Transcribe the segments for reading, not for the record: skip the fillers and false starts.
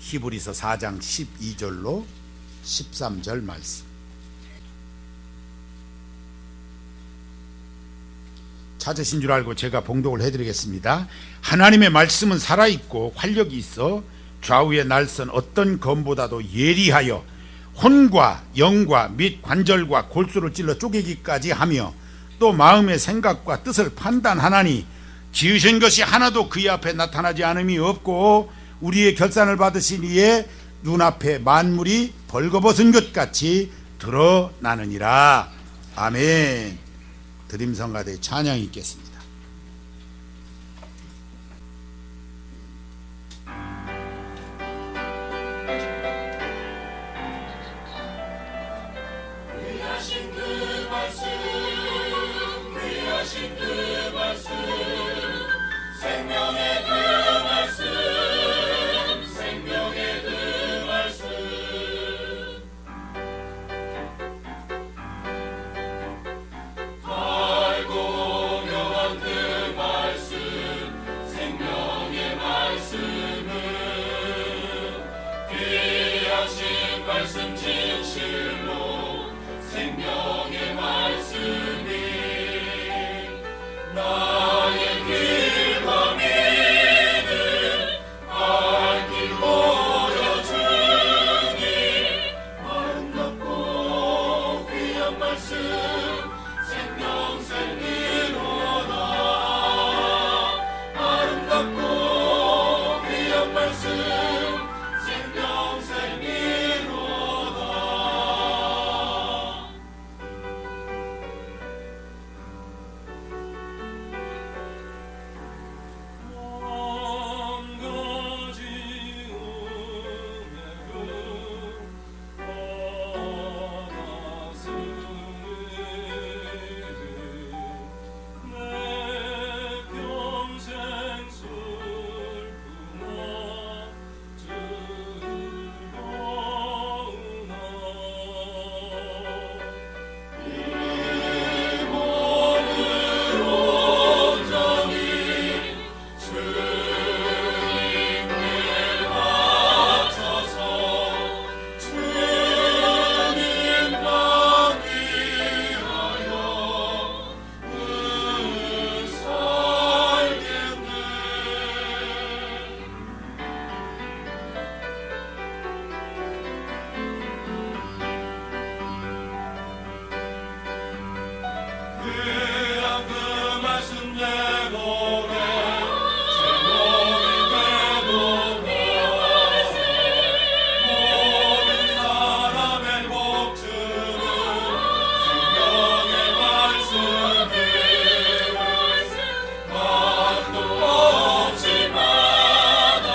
히브리서 4장 12절로 13절 말씀. 찾으신 줄 알고 제가 봉독을 해드리겠습니다. 하나님의 말씀은 살아있고 활력이 있어 좌우의 날선 어떤 검보다도 예리하여 혼과 영과 및 관절과 골수를 찔러 쪼개기까지 하며 또 마음의 생각과 뜻을 판단하나니 지으신 것이 하나도 그의 앞에 나타나지 않음이 없고 우리의 결산을 받으신 이의 눈앞에 만물이 벌거벗은 것 같이 드러나느니라. 아멘. 드림성가대의 찬양이 있겠습니다. 귀하신 그 말씀, 귀하신 그 말씀, 생명의 그 말씀, 생명의 그 말씀. 달고 묘한 그 말씀, 생명의 말씀은 귀하신 말씀 진실로 생명의 말씀이 나의 길과 믿음 알길 보여주니 아름답고 귀한 말씀 생명생이로다. 아름답고 귀한 말씀 생명생이로다. 한 가지 은혜로 받았으니 내 평생 슬프나 즐거우나 이 몸을 온전히 주님께 바쳐서 주님만 위하여 늘 살겠네. 귀한 그 말씀 내 노래 제목이 되도록 모든 사람의 복주는 생명의 말씀이 반도 없이 마다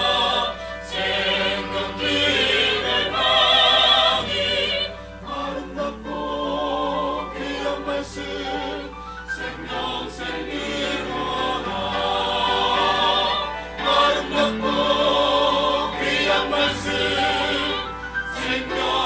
생명길의 방이 아름답고 귀한 말씀 생명생이로다. 아름답고 귀한 말씀 생명생이로다.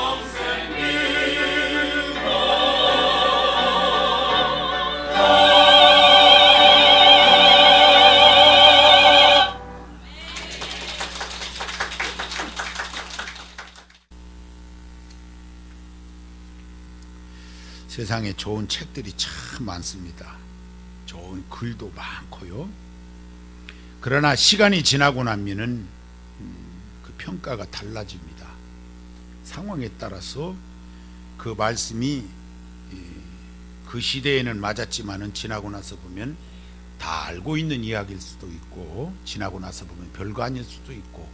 세상에 좋은 책들이 참 많습니다. 좋은 글도 많고요. 그러나 시간이 지나고 나면은 그 평가가 달라집니다. 상황에 따라서 그 말씀이 그 시대에는 맞았지만은 지나고 나서 보면 다 알고 있는 이야기일 수도 있고 지나고 나서 보면 별거 아닐 수도 있고,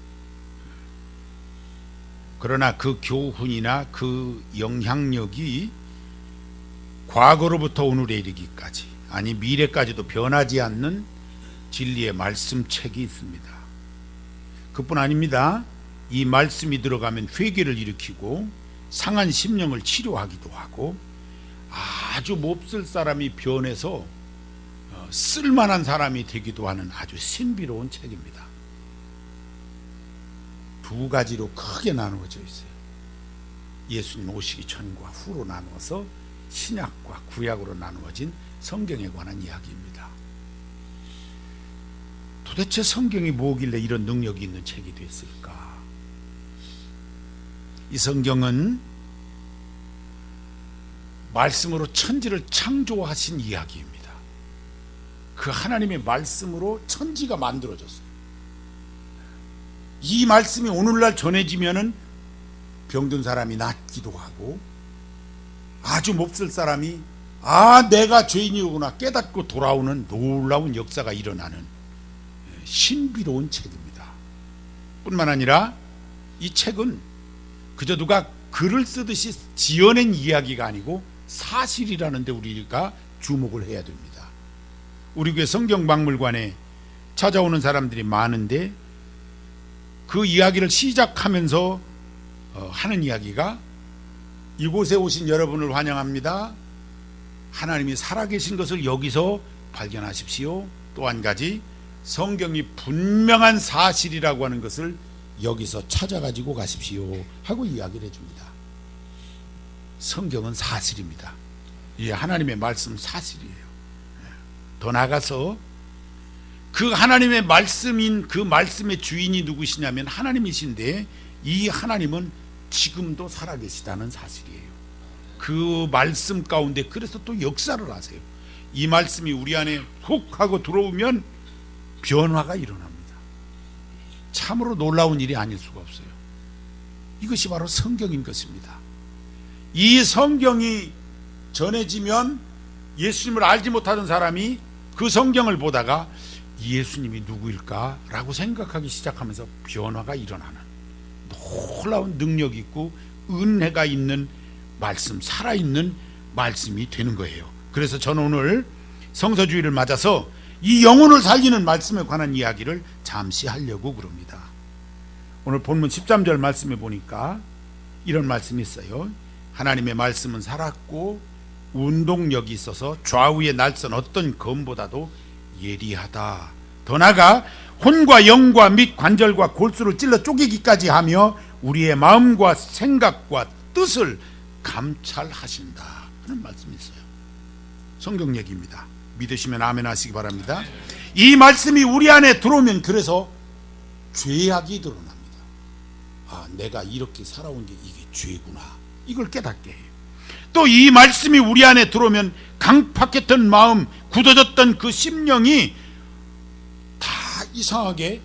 그러나 그 교훈이나 그 영향력이 과거로부터 오늘에 이르기까지, 아니 미래까지도 변하지 않는 진리의 말씀책이 있습니다. 그뿐 아닙니다. 이 말씀이 들어가면 회개를 일으키고 상한 심령을 치료하기도 하고 아주 몹쓸 사람이 변해서 쓸만한 사람이 되기도 하는 아주 신비로운 책입니다. 두 가지로 크게 나누어져 있어요. 예수님 오시기 전과 후로 나누어서 신약과 구약으로 나누어진 성경에 관한 이야기입니다. 도대체 성경이 뭐길래 이런 능력이 있는 책이 됐을까? 이 성경은 말씀으로 천지를 창조하신 이야기입니다. 그 하나님의 말씀으로 천지가 만들어졌어요. 이 말씀이 오늘날 전해지면은 병든 사람이 낫기도 하고, 아주 몹쓸 사람이 내가 죄인이구나 깨닫고 돌아오는 놀라운 역사가 일어나는 신비로운 책입니다. 뿐만 아니라 이 책은 그저 누가 글을 쓰듯이 지어낸 이야기가 아니고 사실이라는 데 우리가 주목을 해야 됩니다. 우리 교회 성경박물관에 찾아오는 사람들이 많은데 그 이야기를 시작하면서 하는 이야기가, 이곳에 오신 여러분을 환영합니다. 하나님이 살아계신 것을 여기서 발견하십시오. 또 한 가지, 성경이 분명한 사실이라고 하는 것을 여기서 찾아가지고 가십시오 하고 이야기를 해줍니다. 성경은 사실입니다. 예, 하나님의 말씀 사실이에요. 더 나아가서 그 하나님의 말씀인 그 말씀의 주인이 누구시냐면 하나님이신데, 이 하나님은 지금도 살아계시다는 사실이에요. 그 말씀 가운데 그래서 또 역사를 하세요. 이 말씀이 우리 안에 훅 하고 들어오면 변화가 일어납니다. 참으로 놀라운 일이 아닐 수가 없어요. 이것이 바로 성경인 것입니다. 이 성경이 전해지면 예수님을 알지 못하던 사람이 그 성경을 보다가 예수님이 누구일까? 라고 생각하기 시작하면서 변화가 일어나는 놀라운 능력이 있고 은혜가 있는 말씀, 살아있는 말씀이 되는 거예요. 그래서 저는 오늘 성서주의를 맞아서 이 영혼을 살리는 말씀에 관한 이야기를 잠시 하려고 그럽니다. 오늘 본문 13절 말씀에 보니까 이런 말씀이 있어요. 하나님의 말씀은 살았고 운동력이 있어서 좌우의 날선 어떤 검보다도 예리하다. 더 나아가 혼과 영과 및 관절과 골수를 찔러 쪼개기까지 하며 우리의 마음과 생각과 뜻을 감찰하신다 하는 말씀이 있어요. 성경 얘기입니다. 믿으시면 아멘 하시기 바랍니다. 이 말씀이 우리 안에 들어오면 그래서 죄악이 드러납니다. 내가 이렇게 살아온 게 이게 죄구나, 이걸 깨닫게 해요. 또 이 말씀이 우리 안에 들어오면 강팍했던 마음, 굳어졌던 그 심령이 다 이상하게,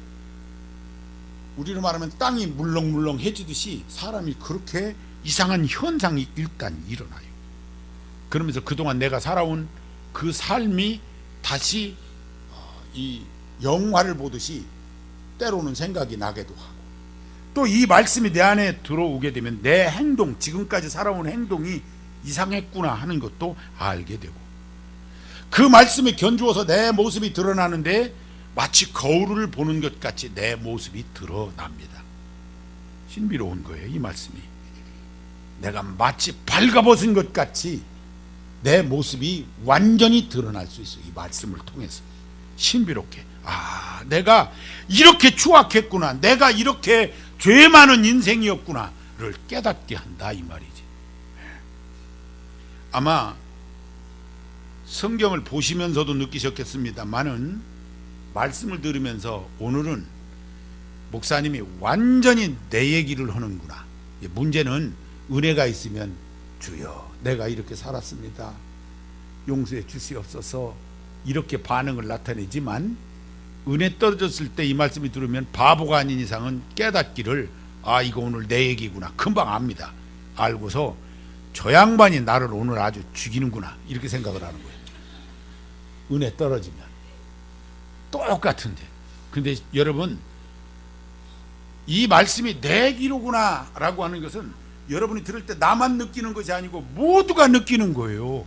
우리로 말하면 땅이 물렁물렁해지듯이 사람이 그렇게 이상한 현상이 일단 일어나요. 그러면서 그동안 내가 살아온 그 삶이 다시 이 영화를 보듯이 때로는 생각이 나기도 하고, 또 이 말씀이 내 안에 들어오게 되면 내 행동, 지금까지 살아온 행동이 이상했구나 하는 것도 알게 되고, 그 말씀에 견주어서 내 모습이 드러나는데 마치 거울을 보는 것 같이 내 모습이 드러납니다. 신비로운 거예요. 이 말씀이 내가 마치 발가벗은 것 같이 내 모습이 완전히 드러날 수 있어요. 이 말씀을 통해서 신비롭게, 내가 이렇게 추악했구나, 내가 이렇게 죄 많은 인생이었구나를 깨닫게 한다, 이 말이지. 아마 성경을 보시면서도 느끼셨겠습니다만은 말씀을 들으면서 오늘은 목사님이 완전히 내 얘기를 하는구나. 문제는 은혜가 있으면 주여 내가 이렇게 살았습니다, 용서해 주시옵소서, 이렇게 반응을 나타내지만, 은혜 떨어졌을 때 이 말씀이 들으면 바보가 아닌 이상은 깨닫기를 이거 오늘 내 얘기구나 금방 압니다. 알고서 저 양반이 나를 오늘 아주 죽이는구나 이렇게 생각을 하는 거예요. 은혜 떨어지면 똑같은데. 근데 여러분, 이 말씀이 내 기로구나 라고 하는 것은 여러분이 들을 때 나만 느끼는 것이 아니고 모두가 느끼는 거예요.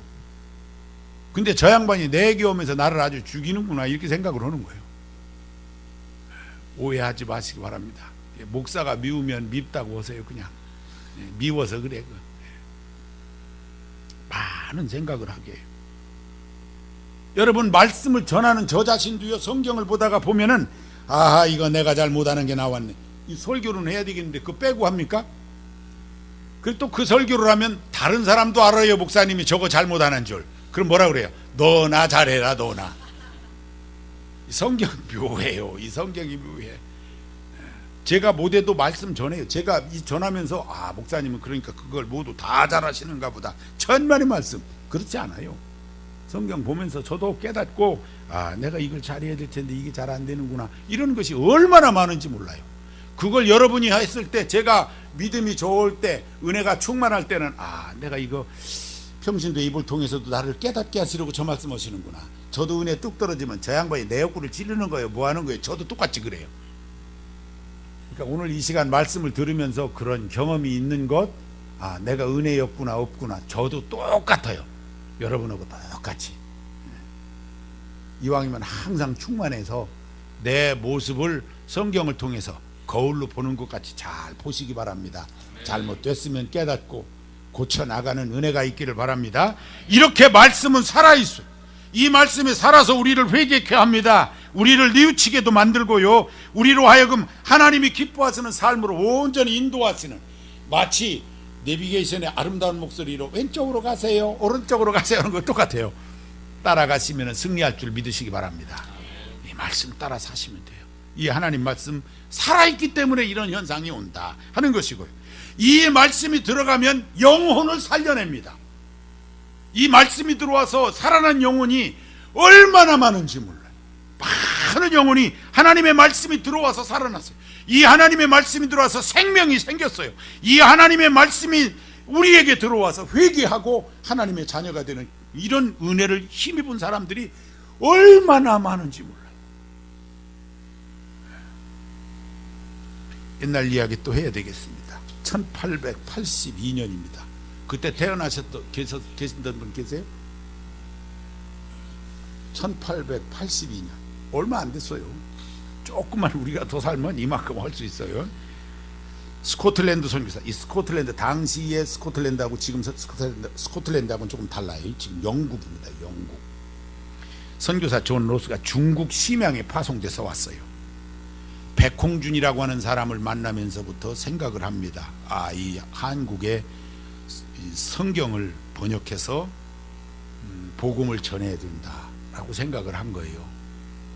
근데 저 양반이 내게 오면서 나를 아주 죽이는구나 이렇게 생각을 하는 거예요. 오해하지 마시기 바랍니다. 목사가 미우면 밉다고 하세요. 그냥 미워서 그래. 많은 생각을 하게 해요. 여러분, 말씀을 전하는 저 자신도요, 성경을 보다가 보면은 이거 내가 잘못하는 게 나왔네, 이 설교는 해야 되겠는데 그거 빼고 합니까? 그리고 또 그 설교를 하면 다른 사람도 알아요. 목사님이 저거 잘못하는 줄. 그럼 뭐라 그래요? 너나 잘해라, 너나. 이 성경 묘해요. 이 성경이 묘해. 제가 못해도 말씀 전해요. 제가 이 전하면서 아 목사님은 그러니까 그걸 모두 다 잘하시는가 보다. 천만의 말씀. 그렇지 않아요. 성경 보면서 저도 깨닫고 아 내가 이걸 잘해야 될 텐데 이게 잘 안 되는구나. 이런 것이 얼마나 많은지 몰라요. 그걸 여러분이 했을 때 제가 믿음이 좋을 때 은혜가 충만할 때는 아 내가 이거 평신도 입을 통해서도 나를 깨닫게 하시려고 저 말씀하시는구나. 저도 은혜 뚝 떨어지면 저 양반이 내 욕구를 찌르는 거예요. 뭐 하는 거예요. 저도 똑같이 그래요. 그러니까 오늘 이 시간 말씀을 들으면서 그런 경험이 있는 것, 아 내가 은혜였구나 없구나. 저도 똑같아요. 여러분하고 똑같이. 이왕이면 항상 충만해서 내 모습을 성경을 통해서 거울로 보는 것 같이 잘 보시기 바랍니다. 잘못됐으면 깨닫고 고쳐나가는 은혜가 있기를 바랍니다. 이렇게 말씀은 살아있어요. 이 말씀이 살아서 우리를 회개케 합니다. 우리를 뉘우치게도 만들고요, 우리로 하여금 하나님이 기뻐하시는 삶으로 온전히 인도하시는, 마치 내비게이션의 아름다운 목소리로 왼쪽으로 가세요 오른쪽으로 가세요 하는 거 똑같아요. 따라가시면 승리할 줄 믿으시기 바랍니다. 이 말씀 따라 사시면 돼요. 이 하나님 말씀 살아있기 때문에 이런 현상이 온다 하는 것이고요, 이 말씀이 들어가면 영혼을 살려냅니다. 이 말씀이 들어와서 살아난 영혼이 얼마나 많은지 몰라요. 많은 영혼이 하나님의 말씀이 들어와서 살아났어요. 이 하나님의 말씀이 들어와서 생명이 생겼어요. 이 하나님의 말씀이 우리에게 들어와서 회개하고 하나님의 자녀가 되는 이런 은혜를 힘입은 사람들이 얼마나 많은지 몰라요. 옛날 이야기 또 해야 되겠습니다. 1882년입니다. 그때 계신던 분 계세요? 1882년 얼마 안 됐어요. 조금만 우리가 더 살면 이만큼 할 수 있어요. 스코틀랜드 선교사, 이 스코틀랜드 당시의 스코틀랜드하고 지금 스코틀랜드하고는 조금 달라요. 지금 영국입니다. 영국. 선교사 존 로스가 중국 심양에 파송돼서 왔어요. 백홍준이라고 하는 사람을 만나면서부터 생각을 합니다. 아, 이 한국에 성경을 번역해서 복음을 전해야 된다라고 생각을 한 거예요.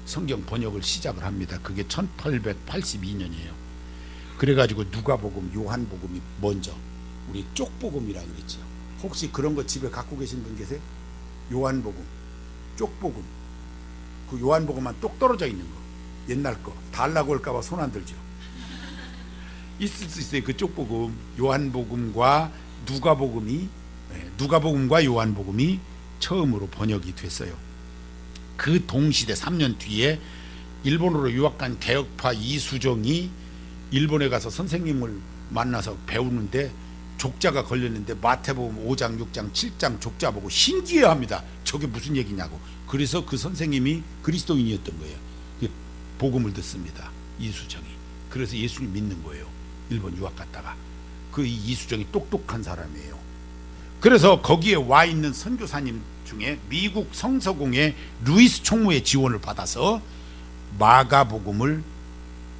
성경 번역을 시작을 합니다. 그게 1882년이에요. 그래가지고 누가복음, 요한복음이 먼저, 우리 쪽복음이라고 그랬죠. 혹시 그런 거 집에 갖고 계신 분 계세요? 요한복음, 쪽복음. 그 요한복음만 똑 떨어져 있는 거, 옛날 거 달라고 할까봐 손 안 들죠. 있을 수 있어요. 그 쪽복음, 요한복음과 누가복음과 요한복음이 처음으로 번역이 됐어요. 그 동시대 3년 뒤에 일본으로 유학간 개혁파 이수정이 일본에 가서 선생님을 만나서 배우는데 족자가 걸렸는데 마태복음 5장, 6장, 7장 족자 보고 신기해합니다. 저게 무슨 얘기냐고. 그래서 그 선생님이 그리스도인이었던 거예요. 복음을 듣습니다. 이수정이. 그래서 예수를 믿는 거예요. 일본 유학 갔다가. 그 이수정이 똑똑한 사람이에요. 그래서 거기에 와 있는 선교사님 중에 미국 성서공회 루이스 총무의 지원을 받아서 마가복음을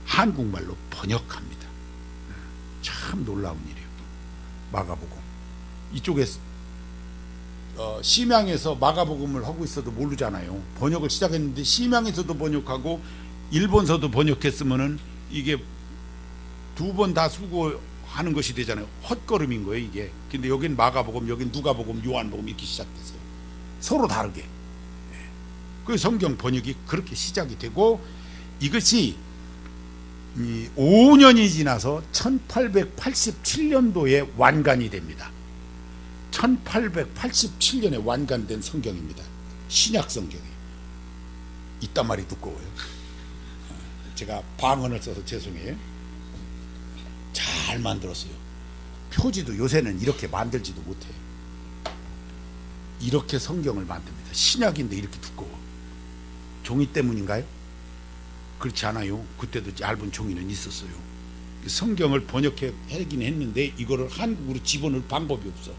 한국말로 번역합니다. 참 놀라운 일이에요. 마가복음. 이쪽에 심양에서 마가복음을 하고 있어도 모르잖아요. 번역을 시작했는데 심양에서도 번역하고 일본서도 번역했으면은 이게 두 번 다 수고하는 것이 되잖아요. 헛걸음인 거예요 이게. 근데 여긴 마가복음, 여긴 누가복음, 요한복음 이렇게 시작됐어요. 서로 다르게. 그 성경 번역이 그렇게 시작이 되고, 이것이 5년이 지나서 1887년도에 완간이 됩니다. 1887년에 완간된 성경입니다. 신약 성경이. 이딴 말이 두꺼워요. 제가 방언을 써서 죄송해요. 잘 만들었어요. 표지도 요새는 이렇게 만들지도 못해요. 이렇게 성경을 만듭니다. 신약인데 이렇게 두꺼워. 종이 때문인가요? 그렇지 않아요. 그때도 얇은 종이는 있었어요. 성경을 번역하긴 했는데 이거를 한국으로 집어넣을 방법이 없어.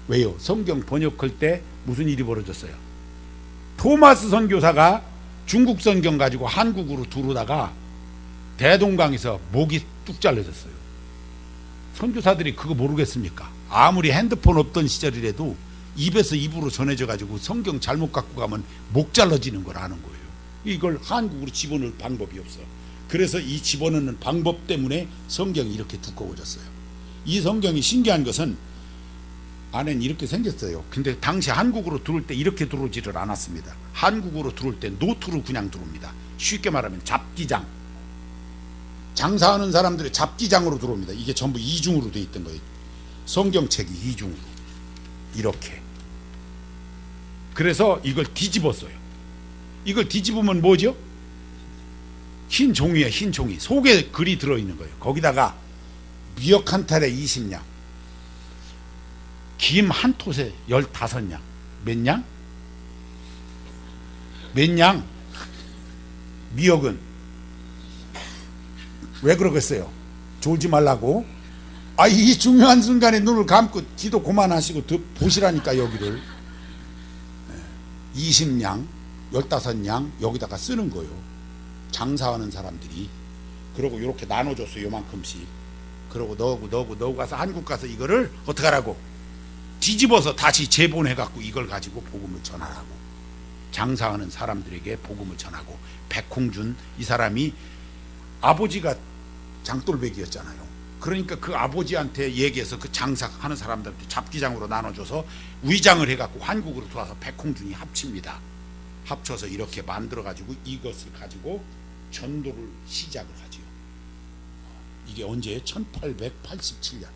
왜요? 성경 번역할 때 무슨 일이 벌어졌어요? 토마스 선교사가 중국 성경 가지고 한국으로 들어오다가 대동강에서 목이 뚝 잘려졌어요. 선교사들이 그거 모르겠습니까? 아무리 핸드폰 없던 시절이라도 입에서 입으로 전해져 가지고 성경 잘못 갖고 가면 목 잘라지는 걸 아는 거예요. 이걸 한국으로 집어넣을 방법이 없어. 그래서 이 집어넣는 방법 때문에 성경이 이렇게 두꺼워졌어요. 이 성경이 신기한 것은 안에는 이렇게 생겼어요. 근데 당시 한국으로 들어올 때 이렇게 들어오지를 않았습니다. 한국으로 들어올 때 노트로 그냥 들어옵니다. 쉽게 말하면 잡기장, 장사하는 사람들의 잡기장으로 들어옵니다. 이게 전부 이중으로 되어 있던 거예요. 성경책이 이중으로 이렇게. 그래서 이걸 뒤집었어요. 이걸 뒤집으면 뭐죠? 흰 종이에 흰 종이 속에 글이 들어있는 거예요. 거기다가 미역 한 탈에 20냥, 김 한 톳에 15냥. 몇 냥? 몇 냥? 미역은 왜 그러겠어요? 졸지 말라고. 이 중요한 순간에 눈을 감고 기도 그만하시고 보시라니까. 여기를 20냥 15냥 여기다가 쓰는 거예요. 장사하는 사람들이. 그러고 이렇게 나눠줬어요. 요만큼씩. 그러고 넣고 가서 한국 가서 이거를 어떻게 하라고? 뒤집어서 다시 재본해갖고 이걸 가지고 복음을 전하라고. 장사하는 사람들에게 복음을 전하고. 백홍준 이 사람이 아버지가 장돌배기였잖아요. 그러니까 그 아버지한테 얘기해서 그 장사하는 사람들한테 잡기장으로 나눠줘서 위장을 해갖고 한국으로 들어와서 백홍준이 합칩니다. 합쳐서 이렇게 만들어가지고 이것을 가지고 전도를 시작을 하지요. 이게 언제? 1887년.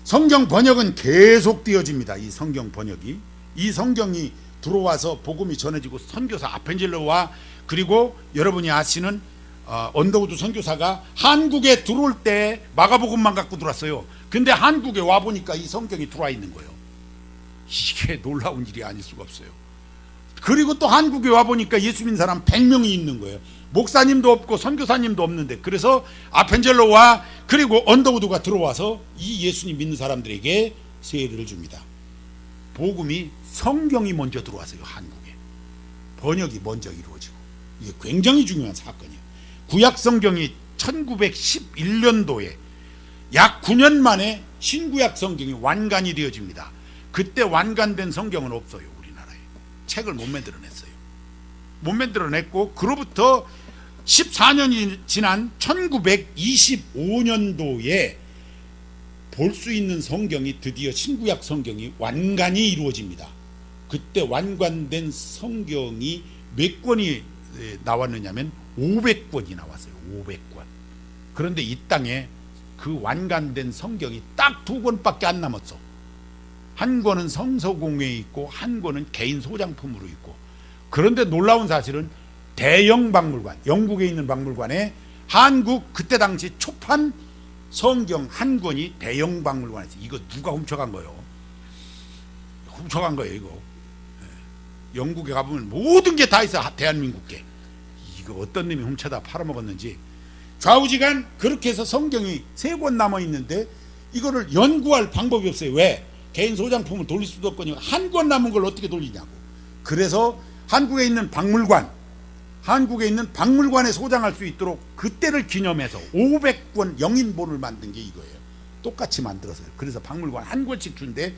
성경 번역은 계속 되어집니다. 이 성경 번역이. 이 성경이 들어와서 복음이 전해지고 선교사 아펜젤로와 그리고 여러분이 아시는 언더우드 선교사가 한국에 들어올 때 마가복음만 갖고 들어왔어요. 근데 한국에 와보니까 이 성경이 들어와 있는 거예요. 이게 놀라운 일이 아닐 수가 없어요. 그리고 또 한국에 와보니까 예수 믿는 사람 100명이 있는 거예요. 목사님도 없고 선교사님도 없는데. 그래서 아펜젤로와 그리고 언더우드가 들어와서 이 예수님 믿는 사람들에게 세례를 줍니다. 복음이 성경이 먼저 들어왔어요. 한국에. 번역이 먼저 이루어지고. 이게 굉장히 중요한 사건이에요. 구약 성경이 1911년도에 약 9년 만에 신구약 성경이 완간이 되어집니다. 그때 완간된 성경은 없어요. 우리나라에. 책을 못 만들어냈어요. 못 만들어냈고 그로부터 14년이 지난 1925년도에 볼 수 있는 성경이 드디어 신구약 성경이 완간이 이루어집니다. 그때 완간된 성경이 몇 권이 나왔느냐면 500권이 나왔어요. 500권. 그런데 이 땅에 그 완간된 성경이 딱 2권밖에 안 남았어. 한 권은 성서공회에 있고 한 권은 개인 소장품으로 있고. 그런데 놀라운 사실은 대형 박물관, 영국에 있는 박물관에 한국 그때 당시 초판 성경 한 권이 대형 박물관에서. 이거 누가 훔쳐간 거예요? 훔쳐간 거예요. 이거 영국에 가보면 모든 게 다 있어. 대한민국계. 이거 어떤 놈이 훔쳐다 팔아먹었는지. 좌우지간 그렇게 해서 성경이 3권 남아있는데 이거를 연구할 방법이 없어요. 왜? 개인 소장품을 돌릴 수도 없거니와 한 권 남은 걸 어떻게 돌리냐고. 그래서 한국에 있는 박물관에 소장할 수 있도록 그때를 기념해서 500권 영인본을 만든 게 이거예요. 똑같이 만들었어요. 그래서 박물관 한 권씩 준대.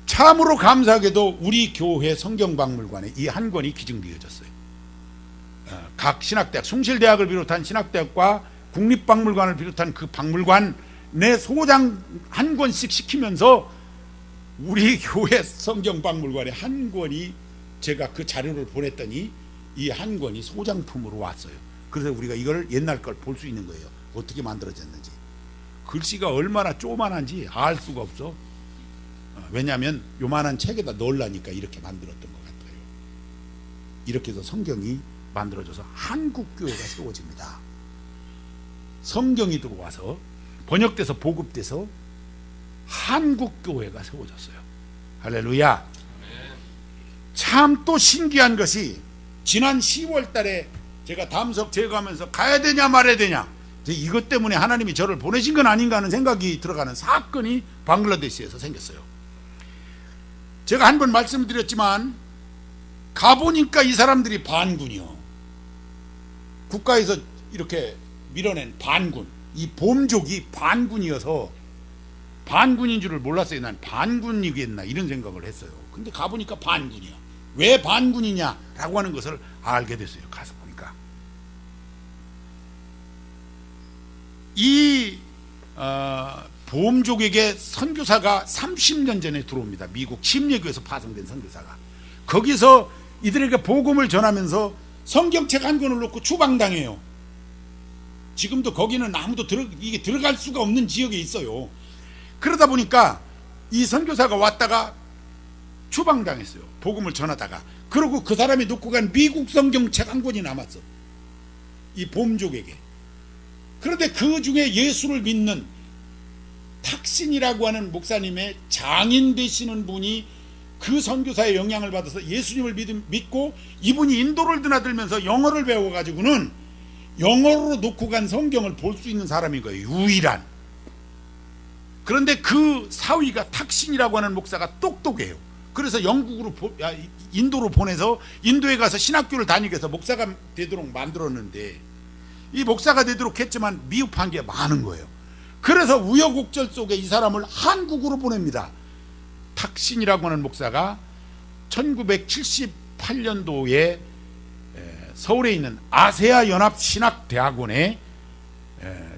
참으로 감사하게도 우리 교회 성경박물관에 이 한 권이 기증되어졌어요. 각 신학대학, 숭실대학을 비롯한 신학대학과 국립박물관을 비롯한 그 박물관에 소장 한 권씩 시키면서 우리 교회 성경박물관에 한 권이, 제가 그 자료를 보냈더니 이 한 권이 소장품으로 왔어요. 그래서 우리가 이걸 옛날 걸 볼 수 있는 거예요. 어떻게 만들어졌는지. 글씨가 얼마나 쪼만한지 알 수가 없어. 왜냐하면 요만한 책에다 넣으려니까 이렇게 만들었던 것 같아요. 이렇게 해서 성경이 만들어져서 한국교회가 세워집니다. 성경이 들어와서 번역돼서 보급돼서 한국교회가 세워졌어요. 할렐루야. 참 또 신기한 것이 지난 10월 달에 제가 담석 제거하면서 가야 되냐 말아야 되냐, 이것 때문에 하나님이 저를 보내신 건 아닌가 하는 생각이 들어가는 사건이 방글라데시에서 생겼어요. 제가 한 번 말씀드렸지만 가보니까 이 사람들이 반군이요. 국가에서 이렇게 밀어낸 반군, 이 봄족이 반군이어서 반군인 줄을 몰랐어요. 난 반군이겠나 이런 생각을 했어요. 근데 가보니까 반군이야. 왜 반군이냐라고 하는 것을 알게 됐어요. 가서 보니까 이 보험족에게 선교사가 30년 전에 들어옵니다. 미국 침례교에서 파송된 선교사가. 거기서 이들에게 복음을 전하면서 성경책 한 권을 놓고 추방당해요. 지금도 거기는 아무도 이게 들어갈 수가 없는 지역에 있어요. 그러다 보니까 이 선교사가 왔다가 추방당했어요. 복음을 전하다가. 그리고 그 사람이 놓고 간 미국 성경책 한 권이 남았어. 이 보험족에게. 그런데 그 중에 예수를 믿는 탁신이라고 하는 목사님의 장인 되시는 분이 그 선교사의 영향을 받아서 예수님을 믿고 이분이 인도를 드나들면서 영어를 배워가지고는 영어로 놓고 간 성경을 볼 수 있는 사람인 거예요. 유일한. 그런데 그 사위가 탁신이라고 하는 목사가 똑똑해요. 그래서 인도로 보내서 인도에 가서 신학교를 다니게 해서 목사가 되도록 만들었는데, 이 목사가 되도록 했지만 미흡한 게 많은 거예요. 그래서 우여곡절 속에 이 사람을 한국으로 보냅니다. 탁신이라고 하는 목사가 1978년도에 서울에 있는 아세아 연합 신학대학원에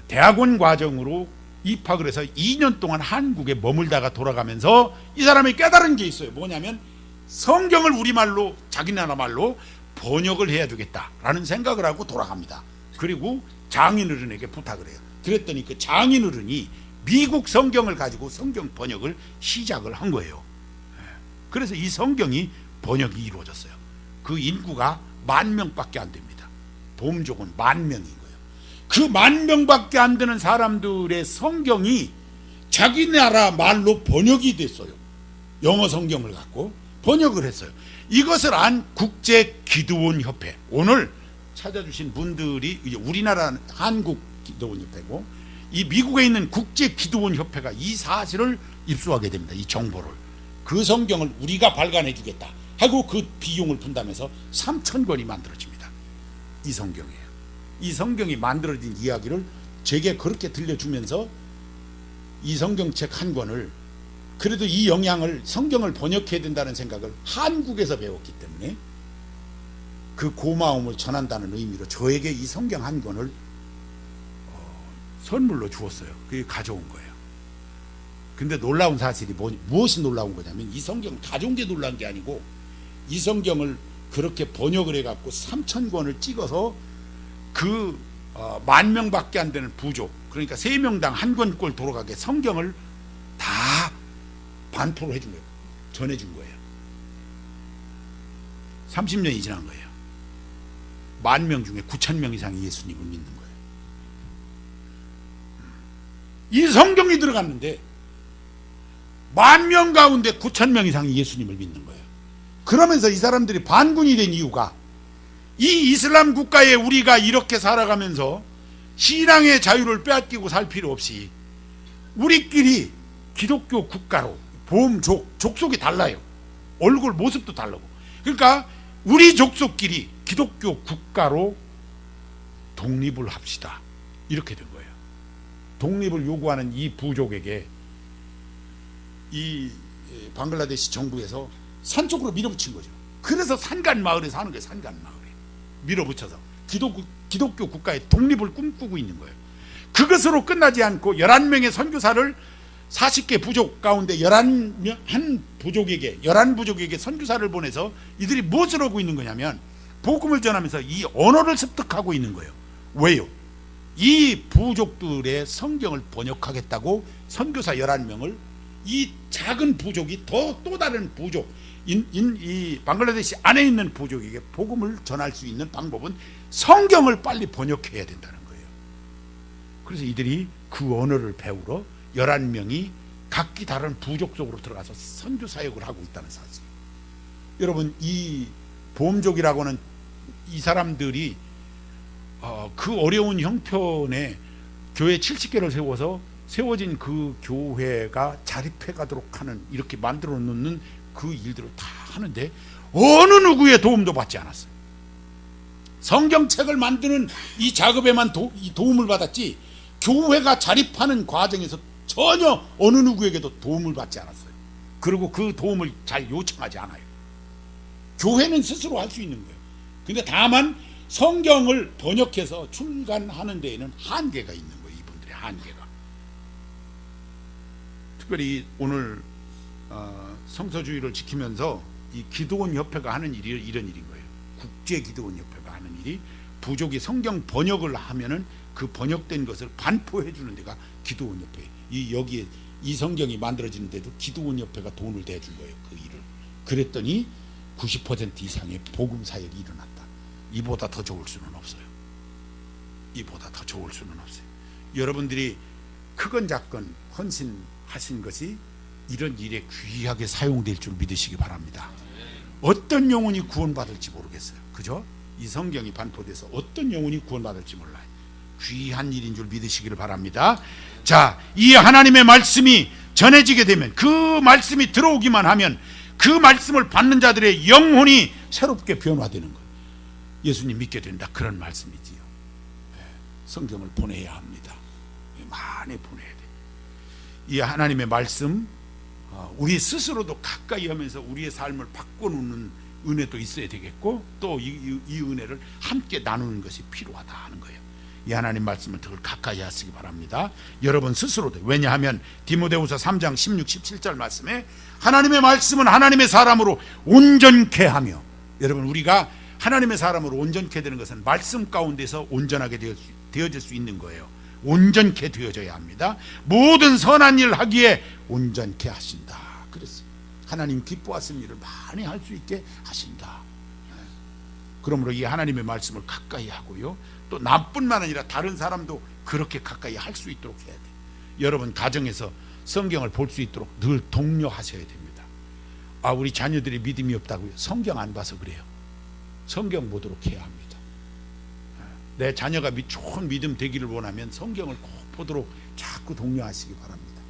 대학원 과정으로 입학을 해서 2년 동안 한국에 머물다가 돌아가면서 이 사람이 깨달은 게 있어요. 뭐냐면 성경을 우리말로, 자기 나라 말로 번역을 해야 되겠다라는 생각을 하고 돌아갑니다. 그리고 장인어른에게 부탁을 해요. 그랬더니 그 장인어른이 미국 성경을 가지고 성경 번역을 시작을 한 거예요. 그래서 이 성경이 번역이 이루어졌어요. 그 인구가 10,000명밖에 안 됩니다. 보험족은 10,000명인 거예요. 그 10,000명밖에 안 되는 사람들의 성경이 자기 나라 말로 번역이 됐어요. 영어 성경을 갖고 번역을 했어요. 이것을 안 국제기도원협회, 오늘 찾아주신 분들이 우리나라 한국기도원협회고 이 미국에 있는 국제기도원협회가 이 사실을 입수하게 됩니다. 이 정보를. 그 성경을 우리가 발간해 주겠다 하고 그 비용을 분담해서 3,000권이 만들어집니다. 이 성경이에요. 이 성경이 만들어진 이야기를 제게 그렇게 들려주면서 이 성경책 한 권을, 그래도 이 영향을, 성경을 번역해야 된다는 생각을 한국에서 배웠기 때문에 그 고마움을 전한다는 의미로 저에게 이 성경 한 권을 선물로 주었어요. 그게 가져온 거예요. 근데 놀라운 사실이 무엇이 놀라운 거냐면 이 성경을 가져온 게 놀라운 게 아니고, 이 성경을 그렇게 번역을 해갖고 3,000권을 찍어서 그 10,000명밖에 안 되는 부족, 그러니까 3명당 한 권꼴 돌아가게 성경을 다 반포로 해준 거예요. 전해준 거예요. 30년이 지난 거예요. 10,000명 중에 9,000명 이상이 예수님을 믿는 거예요. 이 성경이 들어갔는데 10,000명 가운데 9,000명 이상이 예수님을 믿는 거예요. 그러면서 이 사람들이 반군이 된 이유가, 이 이슬람 국가에 우리가 이렇게 살아가면서 신앙의 자유를 빼앗기고 살 필요 없이 우리끼리 기독교 국가로, 족속이 달라요. 얼굴 모습도 다르고. 그러니까 우리 족속끼리 기독교 국가로 독립을 합시다. 이렇게 된 거예요. 독립을 요구하는 이 부족에게 이 방글라데시 정부에서 산 쪽으로 밀어붙인 거죠. 그래서 산간 마을에 사는 거예요. 산간 마을에 밀어붙여서 기독교 국가의 독립을 꿈꾸고 있는 거예요. 그것으로 끝나지 않고 11명의 선교사를 40개 부족 가운데 11부족에게 선교사를 보내서 이들이 무엇을 하고 있는 거냐면 복음을 전하면서 이 언어를 습득하고 있는 거예요. 왜요? 이 부족들의 성경을 번역하겠다고 선교사 11명을, 이 작은 부족이 또 다른 부족, 이 방글라데시 안에 있는 부족에게 복음을 전할 수 있는 방법은 성경을 빨리 번역해야 된다는 거예요. 그래서 이들이 그 언어를 배우러 11명이 각기 다른 부족 속으로 들어가서 선교 사역을 하고 있다는 사실. 여러분, 이 보험족이라고 하는 이 사람들이 그 어려운 형편에 교회 70개를 세워진 그 교회가 자립해 가도록 하는, 이렇게 만들어 놓는 그 일들을 다 하는데 어느 누구의 도움도 받지 않았어요. 성경책을 만드는 이 작업에만 도움을 받았지, 교회가 자립하는 과정에서 전혀 어느 누구에게도 도움을 받지 않았어요. 그리고 그 도움을 잘 요청하지 않아요. 교회는 스스로 할 수 있는 거예요. 근데 다만 성경을 번역해서 출간하는 데에는 한계가 있는 거예요. 이분들의 한계가. 특별히 오늘 성서주의를 지키면서 이 기도원 협회가 하는 일이 이런 일인 거예요. 국제 기도원 협회가 하는 일이 부족이 성경 번역을 하면은 그 번역된 것을 반포해 주는 데가 기도원 협회. 여기에 이 성경이 만들어지는데도 기도원 협회가 돈을 대준 거예요. 그 일을. 그랬더니 90% 이상의 복음 사역이 일어났다. 이보다 더 좋을 수는 없어요. 이보다 더 좋을 수는 없어요. 여러분들이 크건 작건 헌신하신 것이 이런 일에 귀하게 사용될 줄 믿으시기 바랍니다. 어떤 영혼이 구원받을지 모르겠어요. 그죠? 이 성경이 반포돼서 어떤 영혼이 구원받을지 몰라요. 귀한 일인 줄 믿으시기를 바랍니다. 자, 이 하나님의 말씀이 전해지게 되면, 그 말씀이 들어오기만 하면 그 말씀을 받는 자들의 영혼이 새롭게 변화되는 거예요. 예수님 믿게 된다, 그런 말씀이지요. 성경을 보내야 합니다. 많이 보내야 돼. 이 하나님의 말씀, 우리 스스로도 가까이 하면서 우리의 삶을 바꿔놓는 은혜도 있어야 되겠고, 또 이 은혜를 함께 나누는 것이 필요하다 하는 거예요. 이 하나님 말씀을 더 가까이 하시기 바랍니다. 여러분 스스로도. 왜냐하면 디모데후서 3장 16, 17절 말씀에 하나님의 말씀은 하나님의 사람으로 온전케 하며, 여러분 우리가 하나님의 사람으로 온전케 되는 것은 말씀 가운데서 온전하게 되어질 수 있는 거예요. 온전케 되어져야 합니다. 모든 선한 일을 하기에 온전케 하신다. 그랬어요. 하나님 기뻐하시는 일을 많이 할 수 있게 하신다. 그러므로 이 하나님의 말씀을 가까이 하고요, 또 나뿐만 아니라 다른 사람도 그렇게 가까이 할 수 있도록 해야 돼요. 여러분 가정에서 성경을 볼 수 있도록 늘 독려하셔야 됩니다. 우리 자녀들이 믿음이 없다고요? 성경 안 봐서 그래요. 성경 보도록 해야 합니다. 내 자녀가 좋은 믿음 되기를 원하면 성경을 꼭 보도록 자꾸 독려하시기 바랍니다.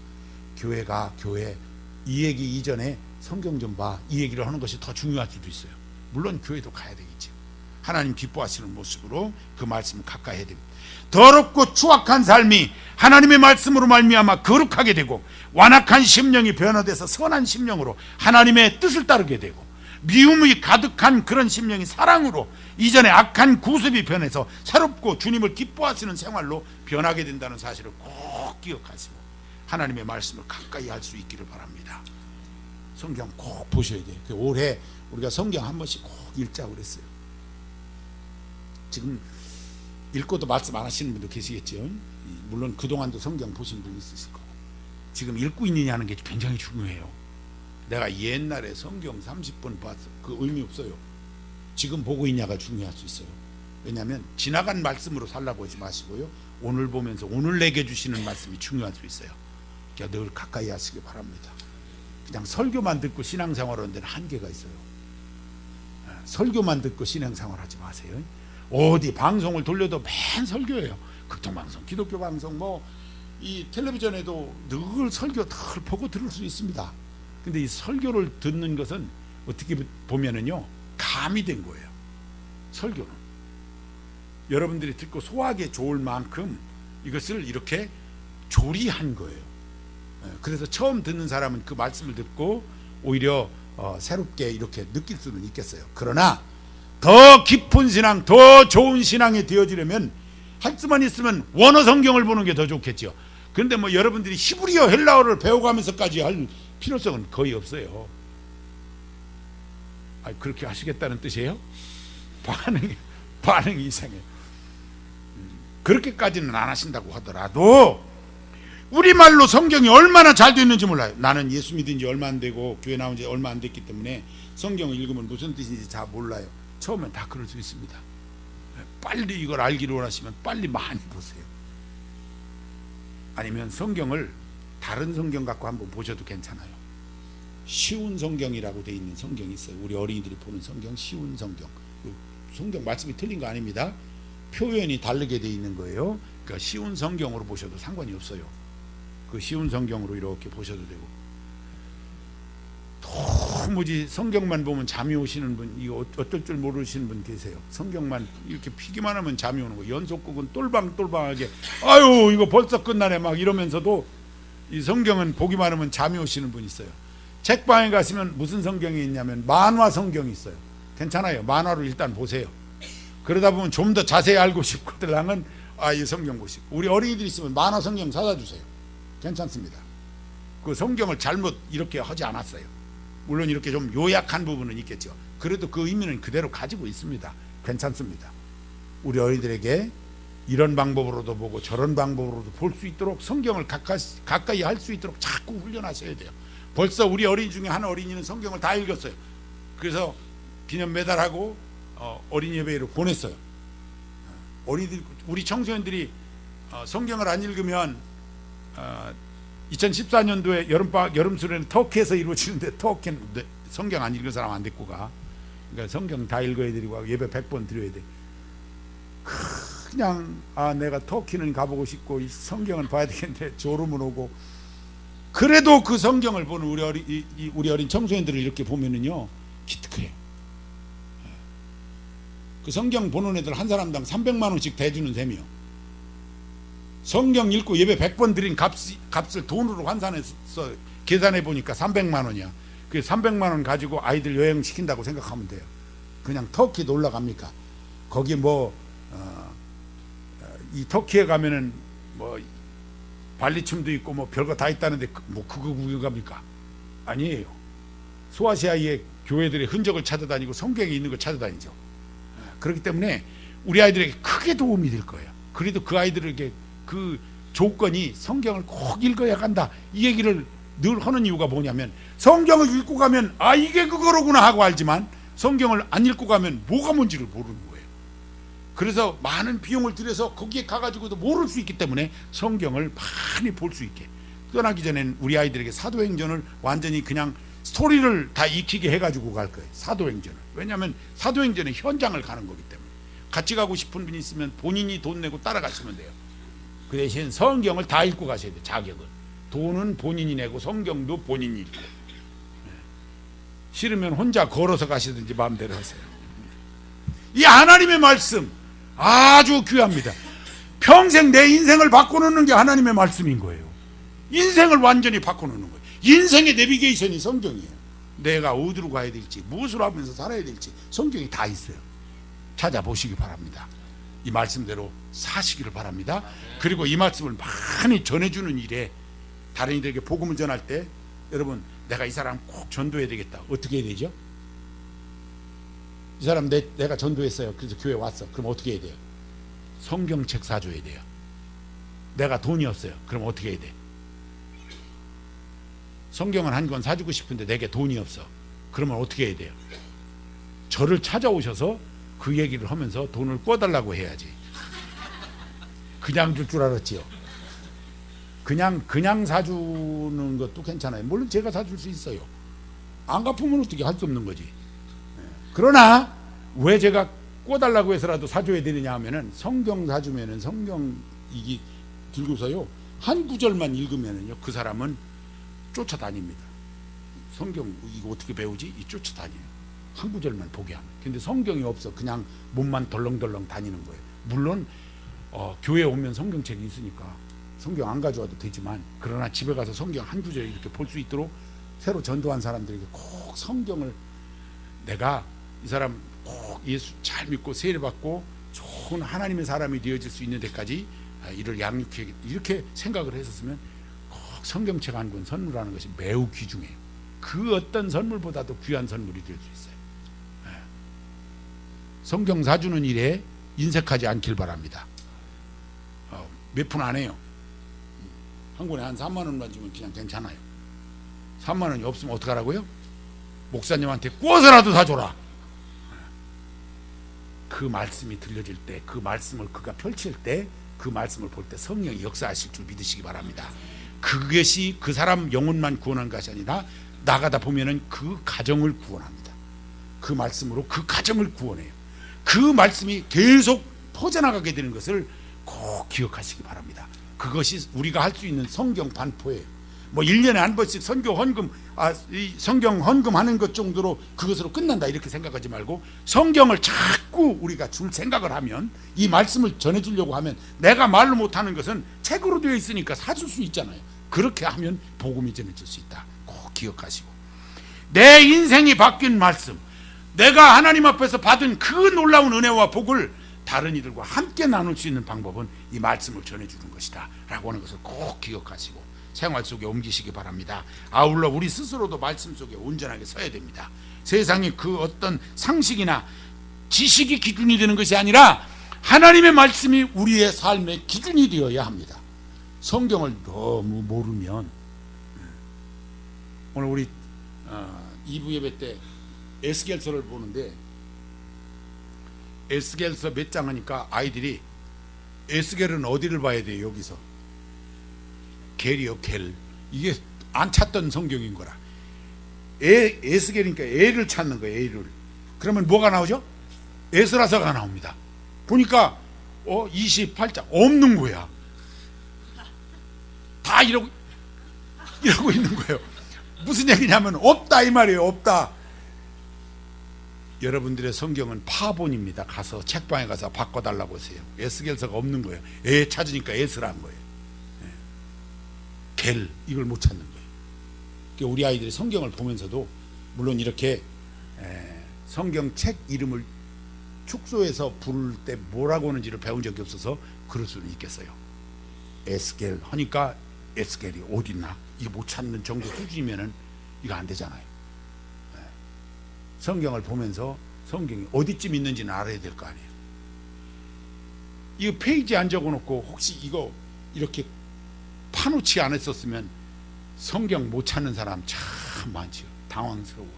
교회 이 얘기 이전에 성경 좀 봐, 이 얘기를 하는 것이 더 중요할 수도 있어요. 물론 교회도 가야 되겠죠. 하나님 기뻐하시는 모습으로 그 말씀을 가까이 해야 됩니다. 더럽고 추악한 삶이 하나님의 말씀으로 말미암아 거룩하게 되고, 완악한 심령이 변화돼서 선한 심령으로 하나님의 뜻을 따르게 되고, 미움이 가득한 그런 심령이 사랑으로 이전에 악한 구습이 변해서 새롭고 주님을 기뻐하시는 생활로 변하게 된다는 사실을 꼭 기억하시고 하나님의 말씀을 가까이 할 수 있기를 바랍니다. 성경 꼭 보셔야 돼요. 올해 우리가 성경 한 번씩 꼭 읽자고 그랬어요. 지금 읽고도 말씀 안 하시는 분도 계시겠죠. 물론 그동안도 성경 보신 분 있으실 거고, 지금 읽고 있느냐는 게 굉장히 중요해요. 내가 옛날에 성경 30번 봤어, 그 의미 없어요. 지금 보고 있냐가 중요할 수 있어요. 왜냐하면 지나간 말씀으로 살라고 하지 마시고요, 오늘 보면서 오늘 내게 주시는 말씀이 중요할 수 있어요. 그러니까 늘 가까이 하시기 바랍니다. 그냥 설교만 듣고 신앙생활하는 데는 한계가 있어요. 설교만 듣고 신앙생활 하지 마세요. 어디 방송을 돌려도 맨 설교예요. 극동방송, 기독교 방송, 이 텔레비전에도 늘 설교 늘 보고 들을 수 있습니다. 근데 이 설교를 듣는 것은 어떻게 보면은요, 감이 된 거예요. 설교는 여러분들이 듣고 소화하기에 좋을 만큼 이것을 이렇게 조리한 거예요. 그래서 처음 듣는 사람은 그 말씀을 듣고 오히려 새롭게 이렇게 느낄 수는 있겠어요. 그러나 더 깊은 신앙, 더 좋은 신앙이 되어지려면 할 수만 있으면 원어 성경을 보는 게 더 좋겠죠. 그런데 여러분들이 히브리어, 헬라어를 배워가면서까지 할 필요성은 거의 없어요. 그렇게 하시겠다는 뜻이에요? 반응이 이상해요. 그렇게까지는 안 하신다고 하더라도 우리말로 성경이 얼마나 잘 됐는지 몰라요. 나는 예수 믿은 지 얼마 안 되고 교회 나온 지 얼마 안 됐기 때문에 성경을 읽으면 무슨 뜻인지 잘 몰라요. 처음엔 다 그럴 수 있습니다. 빨리 이걸 알기를 원하시면 빨리 많이 보세요. 아니면 성경을 다른 성경 갖고 한번 보셔도 괜찮아요. 쉬운 성경이라고 돼 있는 성경이 있어요. 우리 어린이들이 보는 성경, 쉬운 성경. 성경 말씀이 틀린 거 아닙니다. 표현이 다르게 돼 있는 거예요. 그러니까 쉬운 성경으로 보셔도 상관이 없어요. 그 쉬운 성경으로 이렇게 보셔도 되고, 도무지 성경만 보면 잠이 오시는 분, 이거 어떨 줄 모르시는 분 계세요. 성경만 이렇게 피기만 하면 잠이 오는 거. 연속극은 똘방똘방하게 아유 이거 벌써 끝나네 막 이러면서도 이 성경은 보기만 하면 잠이 오시는 분 있어요. 책방에 가시면 무슨 성경이 있냐면 만화 성경이 있어요. 괜찮아요. 만화로 일단 보세요. 그러다 보면 좀 더 자세히 알고 싶거들랑은 이 성경 보시고, 우리 어린이들 있으면 만화 성경 사다 주세요. 괜찮습니다. 그 성경을 잘못 이렇게 하지 않았어요. 물론 이렇게 좀 요약한 부분은 있겠죠. 그래도 그 의미는 그대로 가지고 있습니다. 괜찮습니다. 우리 어린이들에게 이런 방법으로도 보고 저런 방법으로도 볼 수 있도록 성경을 가까이 할 수 있도록 자꾸 훈련하셔야 돼요. 벌써 우리 어린이 중에 한 어린이는 성경을 다 읽었어요. 그래서 기념 메달하고 어린이 예배로 보냈어요. 어린이들, 우리 청소년들이 성경을 안 읽으면 2014년도에 여름 수련회 터키에서 이루어지는데, 터키는 성경 안 읽은 사람 안 데리고 가. 그러니까 성경 다 읽어야 되고 예배 100번 드려야 돼. 그냥 내가 터키는 가보고 싶고 이 성경을 봐야 되겠는데 졸음은 오고. 그래도 그 성경을 보는 우리 어린 청소년들을 이렇게 보면은요 기특해요. 그 성경 보는 애들 한 사람당 300만 원씩 대주는 셈이요. 성경 읽고 예배 100번 드린 값을 돈으로 환산해서 계산해 보니까 300만 원이야. 그 300만 원 가지고 아이들 여행 시킨다고 생각하면 돼요. 그냥 터키 놀러 갑니까? 거기 이 터키에 가면은 발리춤도 있고 별거 다 있다는데 그거 구경 갑니까? 아니에요. 소아시아의 교회들의 흔적을 찾아다니고 성경에 있는 걸 찾아다니죠. 그렇기 때문에 우리 아이들에게 크게 도움이 될 거예요. 그래도 그 아이들에게 그 조건이 성경을 꼭 읽어야 간다, 이 얘기를 늘 하는 이유가 뭐냐면, 성경을 읽고 가면 이게 그거로구나 하고 알지만 성경을 안 읽고 가면 뭐가 뭔지를 모르는 거예요. 그래서 많은 비용을 들여서 거기에 가가지고도 모를 수 있기 때문에 성경을 많이 볼 수 있게, 떠나기 전엔 우리 아이들에게 사도행전을 완전히 그냥 스토리를 다 익히게 해가지고 갈 거예요. 사도행전을. 왜냐하면 사도행전은 현장을 가는 거기 때문에. 같이 가고 싶은 분이 있으면 본인이 돈 내고 따라가시면 돼요. 그 대신 성경을 다 읽고 가셔야 돼요. 자격은. 돈은 본인이 내고 성경도 본인이 읽고. 싫으면 혼자 걸어서 가시든지 마음대로 하세요. 이 하나님의 말씀 아주 귀합니다. 평생 내 인생을 바꿔놓는 게 하나님의 말씀인 거예요. 인생을 완전히 바꿔놓는 거예요. 인생의 내비게이션이 성경이에요. 내가 어디로 가야 될지, 무엇을 하면서 살아야 될지 성경이 다 있어요. 찾아보시기 바랍니다. 이 말씀대로 사시기를 바랍니다. 그리고 이 말씀을 많이 전해주는 일에, 다른 이들에게 복음을 전할 때, 여러분, 내가 이 사람 꼭 전도해야 되겠다. 어떻게 해야 되죠? 이 사람 내가 전도했어요. 그래서 교회 왔어. 그럼 어떻게 해야 돼요? 성경책 사줘야 돼요. 내가 돈이 없어요. 그럼 어떻게 해야 돼? 성경을 한 권 사주고 싶은데 내게 돈이 없어. 그러면 어떻게 해야 돼요? 저를 찾아오셔서 그 얘기를 하면서 돈을 꿔달라고 해야지. 그냥 줄 줄 알았지요. 그냥 사주는 것도 괜찮아요. 물론 제가 사줄 수 있어요. 안 갚으면 어떻게, 할 수 없는 거지. 그러나 왜 제가 꿔달라고 해서라도 사줘야 되느냐 하면은, 성경 사주면은 성경 이기 들고서요 한 구절만 읽으면은요 그 사람은 쫓아다닙니다. 성경 이거 어떻게 배우지? 이 쫓아다녀요. 한 구절만 보게 하면. 근데 성경이 없어. 그냥 몸만 덜렁덜렁 다니는 거예요. 물론 교회 오면 성경책이 있으니까 성경 안 가져와도 되지만, 그러나 집에 가서 성경 한 구절 이렇게 볼 수 있도록 새로 전도한 사람들에게 꼭 성경을, 내가 이 사람 꼭 예수 잘 믿고 세례받고 좋은 하나님의 사람이 되어질 수 있는 데까지 이를 양육해, 이렇게 생각을 했었으면 꼭 성경책 한 권 선물하는 것이 매우 귀중해요. 그 어떤 선물보다도 귀한 선물이 될 수 있어요. 성경 사주는 일에 인색하지 않길 바랍니다. 몇 푼 안 해요. 한 권에 한 3만 원만 주면 그냥 괜찮아요. 3만 원이 없으면 어떡하라고요? 목사님한테 구워서라도 사줘라. 그 말씀이 들려질 때, 그 말씀을 그가 펼칠 때, 그 말씀을 볼 때 성령이 역사하실 줄 믿으시기 바랍니다. 그것이 그 사람 영혼만 구원한 것이 아니라 나가다 보면은 그 가정을 구원합니다. 그 말씀으로 그 가정을 구원해요. 그 말씀이 계속 퍼져나가게 되는 것을 꼭 기억하시기 바랍니다. 그것이 우리가 할 수 있는 성경 반포예요. 1년에 한 번씩 성경 헌금하는 것 정도로 그것으로 끝난다 이렇게 생각하지 말고, 성경을 자꾸 우리가 줄 생각을 하면, 이 말씀을 전해주려고 하면, 내가 말로 못하는 것은 책으로 되어 있으니까 사줄 수 있잖아요. 그렇게 하면 복음이 전해질 수 있다. 꼭 기억하시고, 내 인생이 바뀐 말씀, 내가 하나님 앞에서 받은 그 놀라운 은혜와 복을 다른 이들과 함께 나눌 수 있는 방법은 이 말씀을 전해주는 것이다 라고 하는 것을 꼭 기억하시고 생활 속에 옮기시기 바랍니다. 아울러 우리 스스로도 말씀 속에 온전하게 서야 됩니다. 세상의 그 어떤 상식이나 지식이 기준이 되는 것이 아니라 하나님의 말씀이 우리의 삶의 기준이 되어야 합니다. 성경을 너무 모르면, 오늘 우리 2부 예배 때 에스겔서를 보는데 에스겔서 몇 장 하니까 아이들이 에스겔은 어디를 봐야 돼요? 여기서 겔이요, 겔. 이게 안 찾던 성경인 거라. 에스겔이니까 애를 찾는 거예요, 애를. 그러면 뭐가 나오죠? 에스라서가 나옵니다. 보니까 28장 없는 거야. 다 이러고 있는 거예요. 무슨 얘기냐면 없다 이 말이에요. 없다. 여러분들의 성경은 파본입니다. 가서 책방에 가서 바꿔달라고 하세요. 에스겔서가 없는 거예요. 애 찾으니까 에스라는 거예요. 겔, 이걸 못 찾는 거예요. 그러니까 우리 아이들이 성경을 보면서도 물론 이렇게 성경책 이름을 축소해서 부를 때 뭐라고 하는지를 배운 적이 없어서 그럴 수는 있겠어요. 에스겔 하니까 에스겔이 어딨나 이거 못 찾는 정도 수준이면은 이거 안 되잖아요. 성경을 보면서 성경이 어디쯤 있는지는 알아야 될 거 아니에요. 이거 페이지에 안 적어놓고 혹시 이거 이렇게 파놓지 않았었으면 성경 못 찾는 사람 참 많지요. 당황스러워.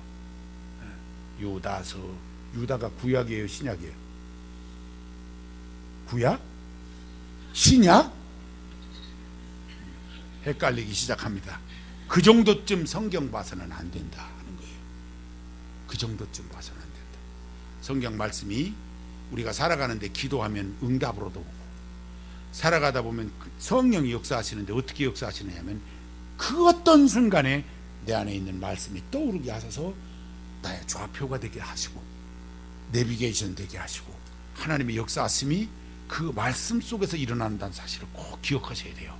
유다서, 유다가 구약이에요, 신약이에요? 구약? 신약? 헷갈리기 시작합니다. 그 정도쯤 성경 봐서는 안 된다 하는 거예요. 그 정도쯤 봐서는 안 된다. 성경 말씀이 우리가 살아가는데 기도하면 응답으로도 오고, 살아가다 보면 성령이 역사하시는데 어떻게 역사하시느냐면 그 어떤 순간에 내 안에 있는 말씀이 떠오르게 하셔서 나의 좌표가 되게 하시고 내비게이션 되게 하시고 하나님의 역사하심이 그 말씀 속에서 일어난다는 사실을 꼭 기억하셔야 돼요.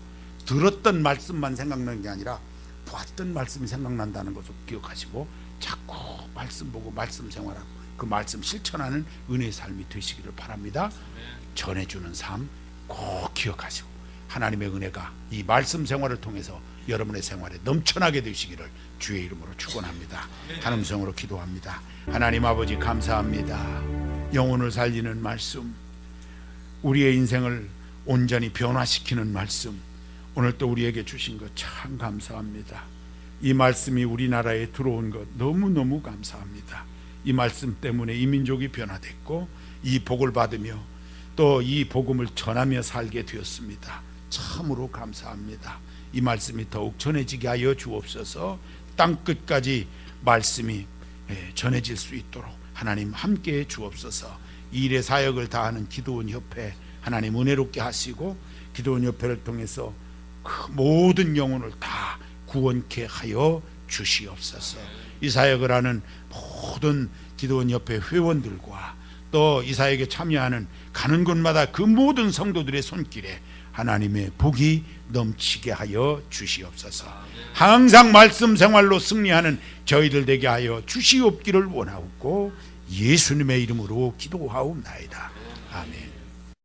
들었던 말씀만 생각나는 게 아니라 보았던 말씀이 생각난다는 것을 기억하시고 자꾸 말씀 보고 말씀 생활하고 그 말씀 실천하는 은혜의 삶이 되시기를 바랍니다. 전해주는 삶 꼭 기억하시고 하나님의 은혜가 이 말씀 생활을 통해서 여러분의 생활에 넘쳐나게 되시기를 주의 이름으로 축원합니다. 한 음성으로 기도합니다. 하나님 아버지 감사합니다. 영혼을 살리는 말씀, 우리의 인생을 온전히 변화시키는 말씀, 오늘 또 우리에게 주신 것 참 감사합니다. 이 말씀이 우리나라에 들어온 것 너무너무 감사합니다. 이 말씀 때문에 이 민족이 변화됐고 이 복을 받으며 또 이 복음을 전하며 살게 되었습니다. 참으로 감사합니다. 이 말씀이 더욱 전해지게 하여 주옵소서. 땅끝까지 말씀이 전해질 수 있도록 하나님 함께해 주옵소서. 이 일의 사역을 다하는 기도원 협회 하나님 은혜롭게 하시고 기도원 협회를 통해서 그 모든 영혼을 다 구원케 하여 주시옵소서. 이 사역을 하는 모든 기도원 협회 회원들과 또 이 사역에 참여하는 가는 곳마다 그 모든 성도들의 손길에 하나님의 복이 넘치게 하여 주시옵소서. 항상 말씀 생활로 승리하는 저희들 되게 하여 주시옵기를 원하옵고 예수님의 이름으로 기도하옵나이다. 아멘.